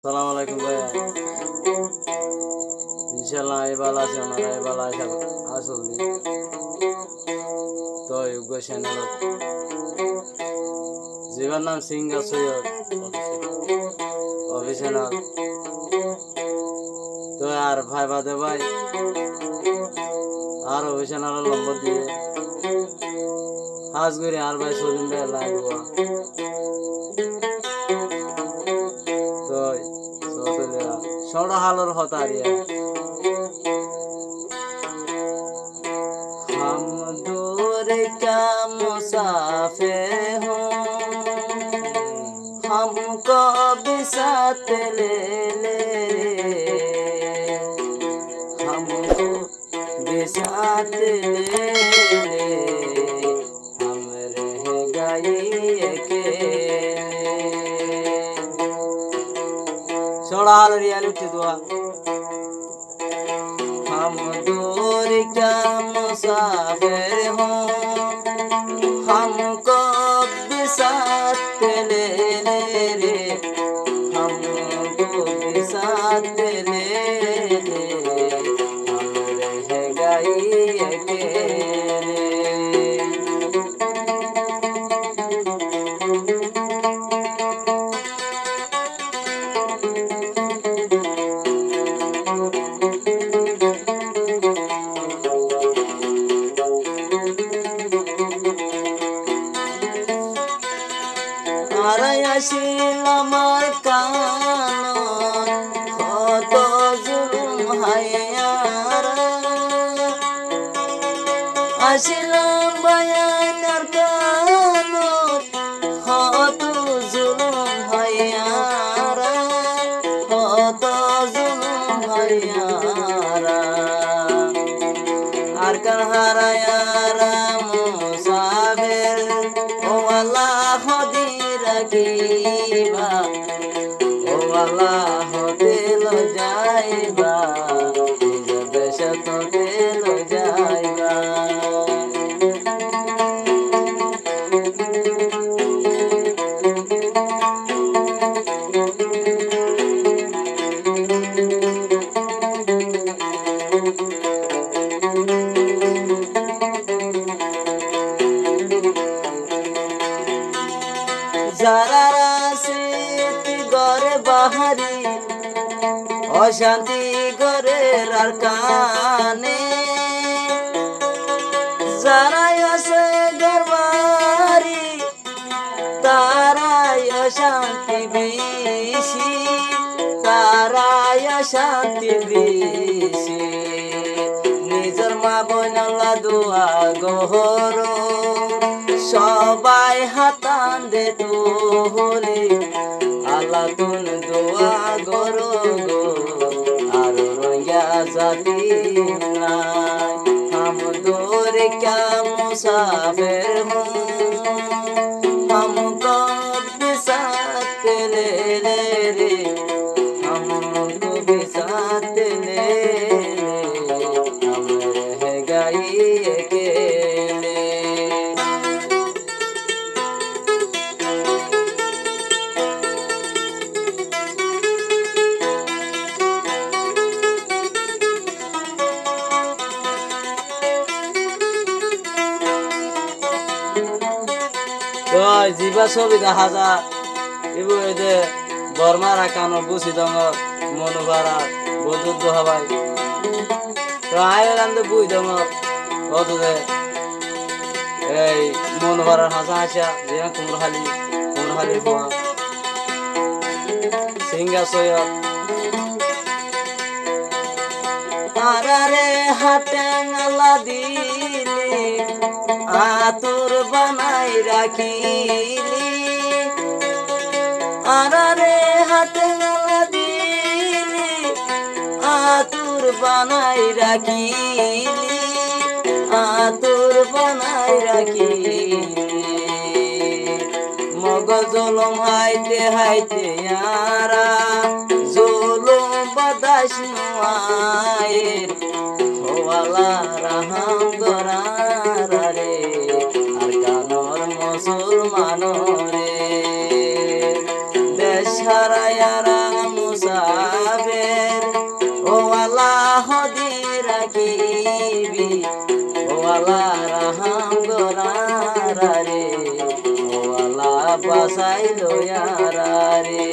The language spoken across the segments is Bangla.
সালাম আলাইকুম ভাইয়া। ইনশাল্লাহ এই বালা আছে ওনারা এই বালা আসল তো ইউগ চ্যানেল জীবন নাম সিঙ্গার সৈয়দ অফিসিয়াল তো আর ভাই বাদে ভাই আর অফিসিয়াল নম্বর দিয়ে হাজ করে আর ভাই সলিম ভাই লাইভ হওয়া তো ছোট হালোর হতারিয়া हम दूर का मुसाफिर हूँ हमको भी साथ ले ले हमको भी साथ ले ले हम रह गए अकेले छोड़ा हाल रियलिटी दुआ हम दूर का मुसाफिर हूँ हमको भी साथ ले ले रे हमको भी साथ ले ले हम रह गए अकेले আসিল আমার কান কত জুলুম হায়ারা আসিলাম বায়ানার কান কত জুলুম হায়ারা কত জুলুম হায়ারা আর কান হারায়ারা মুসাফির ও আল্লাহ কিবা ও আল্লাহ দিল যাইবা নিজ দেশ তো দিল যাইবা যারা রাশিত গরে বাহারি অশান্তি গরের আর কানে যারাই আছে গরবারি তারাই অশান্তি বেশি তারাই অশান্তি বেশি নিজের মা বোনলা দোয়া গহর সবাই হাতান দে তোরে আল্লাহ তুন দোয়া গরো গো আর রঙ্গা জাতি নাই হাম দোরে কা মুসাফির হুঁ हमको भी साथ ले ले रे हमको भी साथ ले ले हम रह गए अकेले জিবা ছবি দেখা যা এবার যে বর্মার আকানো বুঝি দঙর মনোভারা বদুদ্ধ হবাই তো আয়ালান্দ বুই দঙর অতদে এই মনোভারার হাসা হাসা যে কুমড়হালি হওয়া সিঙ্গা সৈয়দ আরে হাতে নালা দিলি আতুর বানাই রাখিলি আরে হাতে নালা দিলি আতুর বানাই রাখিলি আতুর বানাই রাখিলি মগ জলম হাইতে হাইতে আরা জলম বাদাস নোয়ায়ের হওয়ালা রাহাম গরার রে আর কানর মুসলমান রে দেশ হারায়ারা আলা হদি রাখিবি ও আলা রাহাম গোরারা রে ও আলা বাসাইলো ইয়ারা রে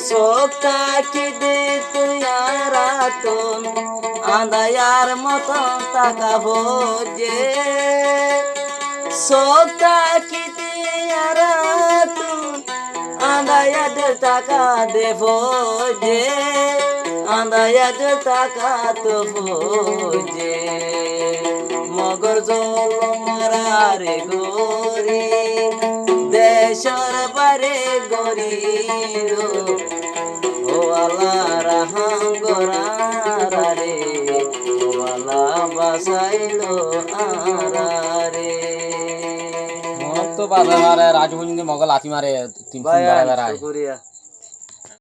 সোকটা কি দে তুই আরাতন আন্দায়ার মতন তাকাবো যে সোকটা কি দে আরাতন আন্দায়াদের টাকা দেবো যে আন্দায়াদের টাকা দেবো যে মগর জল মারারে গরি দেশর বারে গরি ও আলা রাহাম গোরারা রে ও আলা বাসাইলো আরা রে তো বাজারে রাজভঞ্জি মগল আতি মারে 300 ভাই টাকা শুকরিয়া